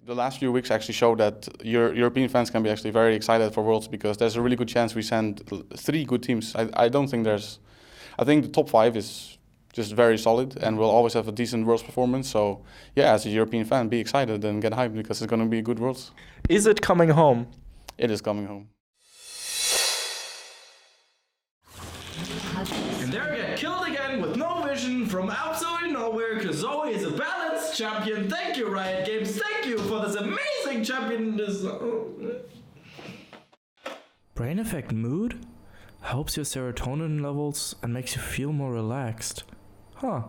the last few weeks actually show that European fans can be actually very excited for Worlds because there's a really good chance we send 3 good teams. I don't think I think the top 5 is just very solid and we'll always have a decent Worlds performance. So yeah, as a European fan, be excited and get hyped because it's going to be a good Worlds. Is it coming home? It is coming home. And there get killed again with no vision from absolutely nowhere because Zoe is a balanced champion. Thank you, Riot Games. Thank you for this amazing champion. Brain effect mood? Helps your serotonin levels and makes you feel more relaxed. Huh.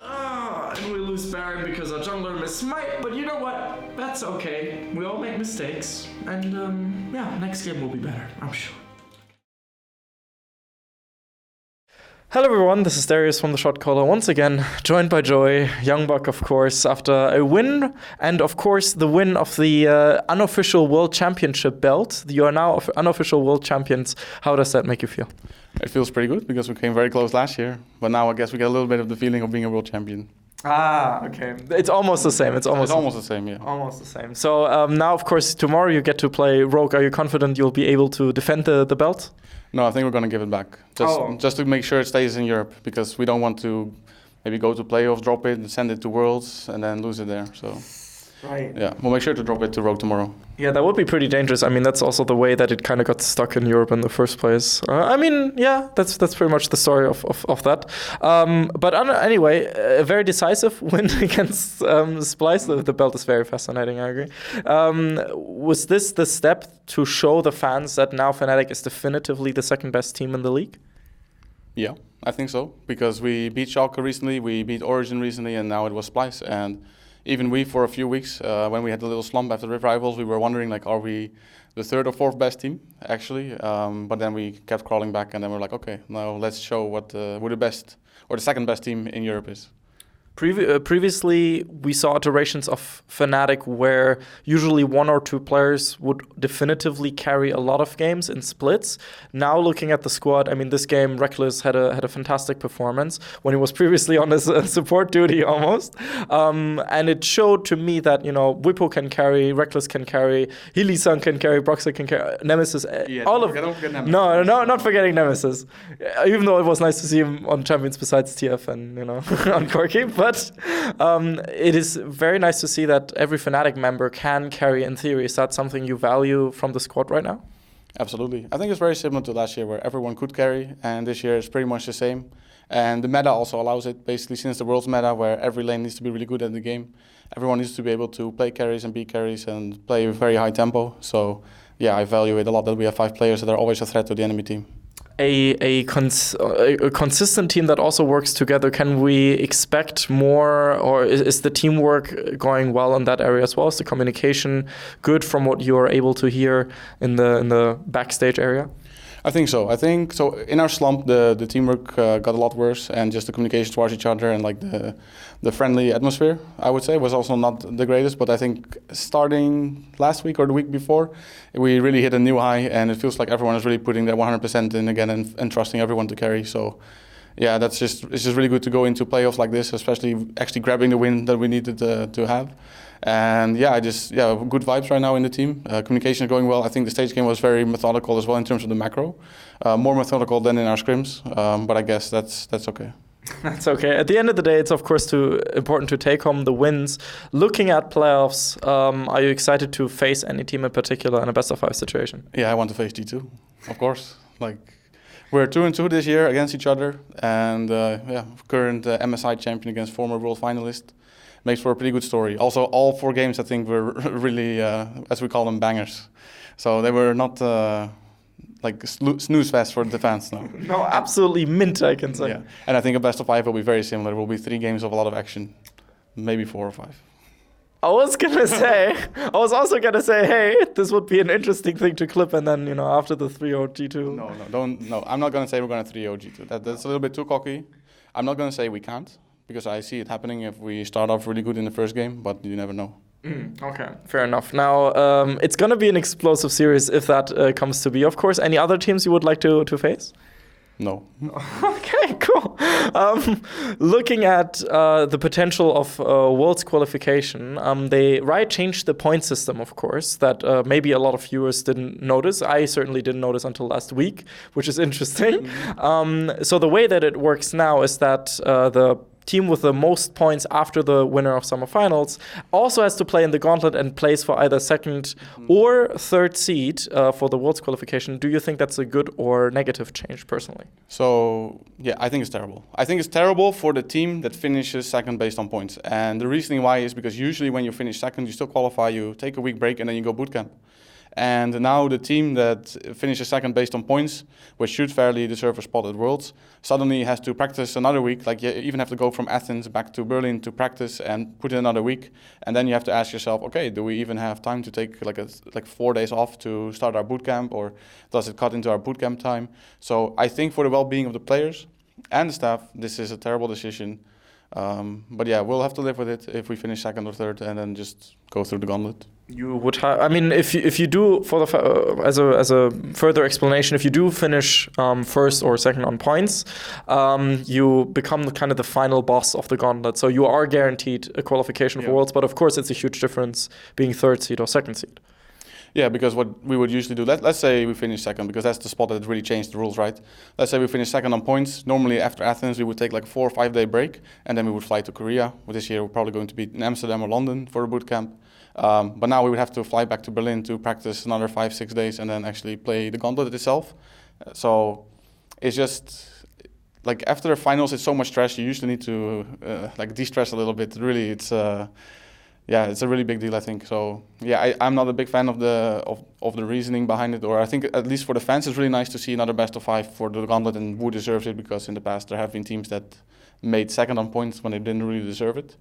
And we lose Baron because our jungler missed Smite, but you know what? That's okay. We all make mistakes. And yeah, next game will be better, I'm sure. Hello everyone, this is Darius from the Shotcaller once again, joined by Joey, Youngbuck of course, after a win, and of course the win of the Unofficial World Championship belt. You are now Unofficial World Champions. How does that make you feel? It feels pretty good because we came very close last year, but now I guess we get a little bit of the feeling of being a World Champion. Ah, okay. It's almost the same. It's almost the same, yeah. Almost the same. So now, of course, tomorrow you get to play Rogue. Are you confident you'll be able to defend the belt? No, I think we're going to give it back. Just to make sure it stays in Europe, because we don't want to maybe go to playoffs, drop it, and send it to Worlds, and then lose it there. So, right. Yeah, we'll make sure to drop it to Rogue tomorrow. Yeah, that would be pretty dangerous. I mean, that's also the way that it kind of got stuck in Europe in the first place. I mean, yeah, that's pretty much the story of that. But anyway, a very decisive win against Splice. The belt is very fascinating, I agree. Was this the step to show the fans that now Fnatic is definitively the second best team in the league? Yeah, I think so. Because we beat Shotcaller recently, we beat Origin recently, and now it was Splice. And even we, for a few weeks, when we had the little slump after the Rift Rivals, we were wondering, like, are we the 3rd or 4th best team, actually? But then we kept crawling back, and then we're like, okay, now let's show what who the best, or the second best team in Europe is. Previously, we saw iterations of Fnatic where usually 1 or 2 players would definitively carry a lot of games in splits. Now, looking at the squad, I mean, this game, Reckless had a fantastic performance when he was previously on his support duty almost. And it showed to me that, you know, Whippo can carry, Reckless can carry, Healy-san can carry, Broxah can carry, Nemesis, all of them. Don't forget Nemesis. No, not forgetting Nemesis. Even though it was nice to see him on champions besides TF and, you know, on Corki. But it is very nice to see that every Fnatic member can carry in theory. Is that something you value from the squad right now? Absolutely. I think it's very similar to last year where everyone could carry, and this year it's pretty much the same. And the meta also allows it, basically since the World's meta where every lane needs to be really good at the game. Everyone needs to be able to play carries and be carries and play with very high tempo. So yeah, I value it a lot that we have 5 players that are always a threat to the enemy team. A consistent team that also works together. Can we expect more, or is the teamwork going well in that area as well? Is the communication good from what you are able to hear in the backstage area? I think so. In our slump, the teamwork got a lot worse, and just the communication towards each other and like the friendly atmosphere, I would say, was also not the greatest. But I think starting last week or the week before, we really hit a new high, and it feels like everyone is really putting their 100% in again and trusting everyone to carry. So yeah, it's just really good to go into playoffs like this, especially actually grabbing the win that we needed to have. And yeah, good vibes right now in the team. Communication is going well. I think the stage game was very methodical as well in terms of the macro. More methodical than in our scrims, but I guess that's okay. That's okay. At the end of the day, it's of course important to take home the wins. Looking at playoffs, are you excited to face any team in particular in a best-of-5 situation? Yeah, I want to face G2, of course. Like, we're 2-2 this year against each other, and current MSI champion against former world finalist. Makes for a pretty good story. Also, all 4 games I think were really, as we call them, bangers. So they were not like snooze fest for the fans. No, absolutely mint, I can say. Yeah. And I think a best of 5 will be very similar. It will be 3 games of a lot of action, maybe 4 or 5. I was also gonna say, hey, this would be an interesting thing to clip, and then, you know, after the 3-0 G2. No, I'm not gonna say we're gonna 3-0 G2. That's a little bit too cocky. I'm not gonna say we can't, because I see it happening if we start off really good in the first game, but you never know. Okay, fair enough. Now, it's going to be an explosive series if that comes to be. Of course, any other teams you would like to face? No. Okay, cool. Looking at the potential of Worlds qualification, Riot changed the point system, of course, that maybe a lot of viewers didn't notice. I certainly didn't notice until last week, which is interesting. So the way that it works now is that the team with the most points after the winner of summer finals also has to play in the gauntlet and plays for either second or third seed for the Worlds qualification. Do you think that's a good or negative change, personally? So, yeah, I think it's terrible. I think it's terrible for the team that finishes second based on points. And the reasoning why is because usually when you finish second, you still qualify, you take a week break, and then you go bootcamp. And now the team that finishes second based on points, which should fairly deserve a spot at Worlds, suddenly has to practice another week. Like, you even have to go from Athens back to Berlin to practice and put in another week. And then you have to ask yourself, okay, do we even have time to take like 4 days off to start our bootcamp, or does it cut into our bootcamp time? So I think for the well-being of the players and the staff, this is a terrible decision. But yeah, we'll have to live with it if we finish second or third, and then just go through the gauntlet. You would have. I mean, if you do, for the as a further explanation, if you do finish first or second on points, you become kind of the final boss of the gauntlet. So you are guaranteed a qualification for Worlds. But of course, it's a huge difference being third seed or second seed. Yeah, because what we would usually do, let's say we finish second, because that's the spot that really changed the rules, right? Let's say we finish second on points. Normally after Athens, we would take like 4 or 5 day break, and then we would fly to Korea. Well, this year we're probably going to be in Amsterdam or London for a boot camp. But now we would have to fly back to Berlin to practice another 5-6 days and then actually play the gauntlet itself. So it's just like after the finals, it's so much stress. You usually need to like de-stress a little bit. Really, it's it's a really big deal, I think. So yeah, I'm not a big fan of the reasoning behind it, or I think at least for the fans, it's really nice to see another best of 5 for the gauntlet, and Wu deserves it, because in the past there have been teams that made second on points when they didn't really deserve it.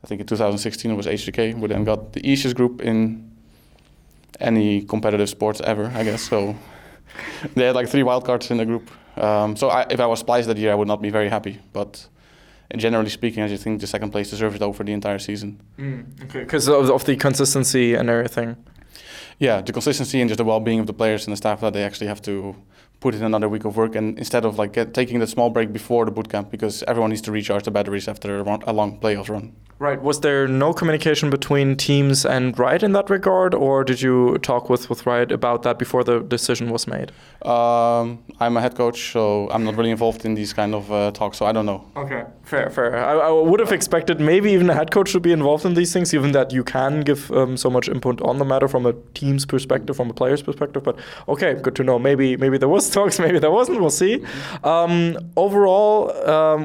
I think in 2016 it was HJK, who then got the easiest group in any competitive sports ever, I guess. So they had like 3 wildcards in the group. So if I was Splice that year, I would not be very happy. But generally speaking, I just think the second place deserves it over the entire season. Okay, because of the consistency and everything. Yeah, the consistency and just the well-being of the players and the staff, that they actually have to put in another week of work, and instead of like taking that small break before the bootcamp, because everyone needs to recharge the batteries after a long playoffs run. Right. Was there no communication between teams and Riot in that regard, or did you talk with Riot about that before the decision was made? I'm a head coach, so I'm not really involved in these kind of talks, so I don't know. Okay, fair. I would have expected maybe even a head coach should be involved in these things, given that you can give so much input on the matter from a team's perspective, from a player's perspective. But okay, good to know. Maybe there was talks, maybe there wasn't. We'll see. Overall,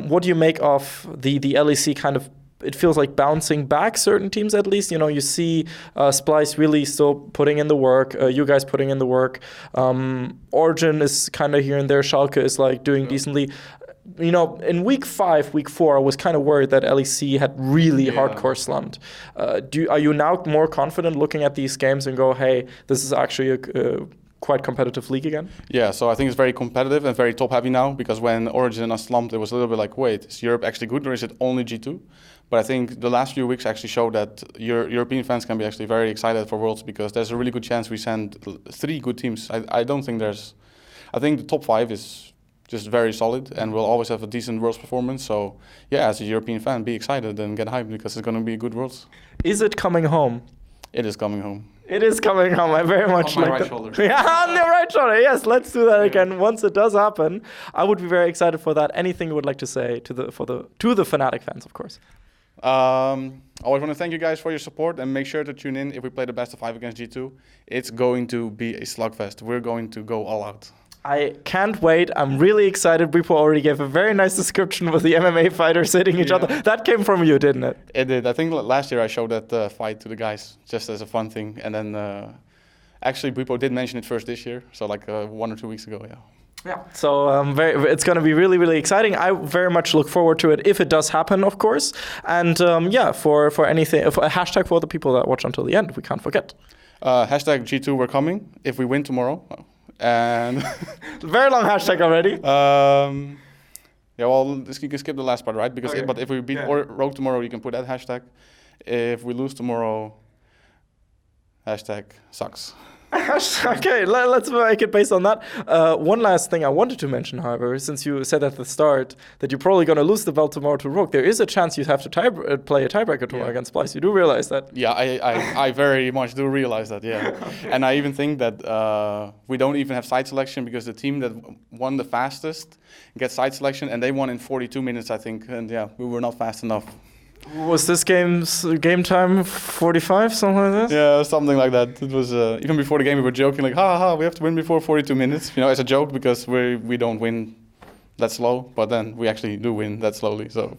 what do you make of the LEC kind of? It feels like bouncing back certain teams, at least. You know, you see Splice really still putting in the work, you guys putting in the work. Origin is kind of here and there. Schalke is like doing decently. You know, in week 5, week 4, I was kind of worried that LEC had really hardcore slumped. Are you now more confident looking at these games and go, hey, this is actually a quite competitive league again? Yeah, so I think it's very competitive and very top-heavy now, because when Origin are slumped, it was a little bit like, wait, is Europe actually good, or is it only G2? But I think the last few weeks actually show that European fans can be actually very excited for Worlds, because there's a really good chance we send 3 good teams. I don't think I think the top 5 is just very solid, and we'll always have a decent Worlds performance. So yeah, as a European fan, be excited and get hyped, because it's going to be a good Worlds. Is it coming home? It is coming home. It is coming home. I very much on my like right shoulder. Yeah, on the right shoulder. Yes, let's do that again. Once it does happen, I would be very excited for that. Anything you would like to say to the Fnatic fans, of course? I always want to thank you guys for your support, and make sure to tune in if we play the best of 5 against G2. It's going to be a slugfest. We're going to go all out. I can't wait. I'm really excited. Bripo already gave a very nice description with the MMA fighters hitting each other. That came from you, didn't it? It did. I think last year I showed that fight to the guys just as a fun thing. And then actually Bripo did mention it first this year. So like 1 or 2 weeks ago, Yeah. So it's going to be really, really exciting. I very much look forward to it if it does happen, of course. And for anything, a hashtag for the people that watch until the end, we can't forget. Hashtag G2 we're coming if we win tomorrow. And very long hashtag already. You can skip the last part, right? Because but if we beat Rogue tomorrow, you can put that hashtag. If we lose tomorrow, hashtag sucks. Okay, let's make it based on that. One last thing I wanted to mention, however, since you said at the start that you're probably going to lose the belt tomorrow to Rogue, there is a chance you have to play a tiebreaker tomorrow against Splice. You do realize that? Yeah, I very much do realize that, yeah. Okay. And I even think that we don't even have side selection because the team that won the fastest gets side selection, and they won in 42 minutes, I think. And yeah, we were not fast enough. Was this game time 45, something like that? Yeah, something like that. It was even before the game we were joking like, we have to win before 42 minutes, as a joke because we don't win that slow, but then we actually do win that slowly. So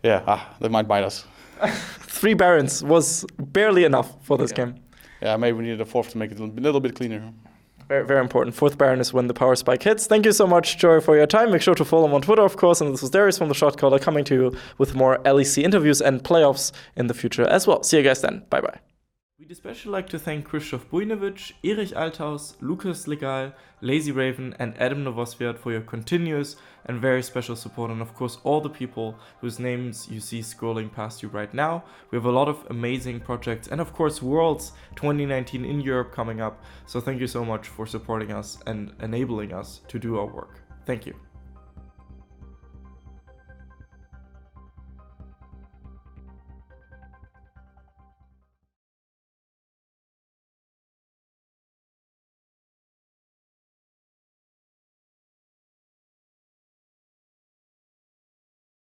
yeah, they might bite us. 3 Barons was barely enough for this game. Yeah, maybe we needed a 4th to make it a little bit cleaner. Very, very important. 4th Baron is when the power spike hits. Thank you so much, Joy, for your time. Make sure to follow him on Twitter, of course. And this was Darius from the Shotcaller coming to you with more LEC interviews and playoffs in the future as well. See you guys then. Bye-bye. We'd especially like to thank Krzysztof Bujnowicz, Erich Althaus, Lukas Legal, Lazy Raven, and Adam Novosviat for your continuous and very special support, and of course all the people whose names you see scrolling past you right now. We have a lot of amazing projects, and of course Worlds 2019 in Europe coming up, so thank you so much for supporting us and enabling us to do our work. Thank you.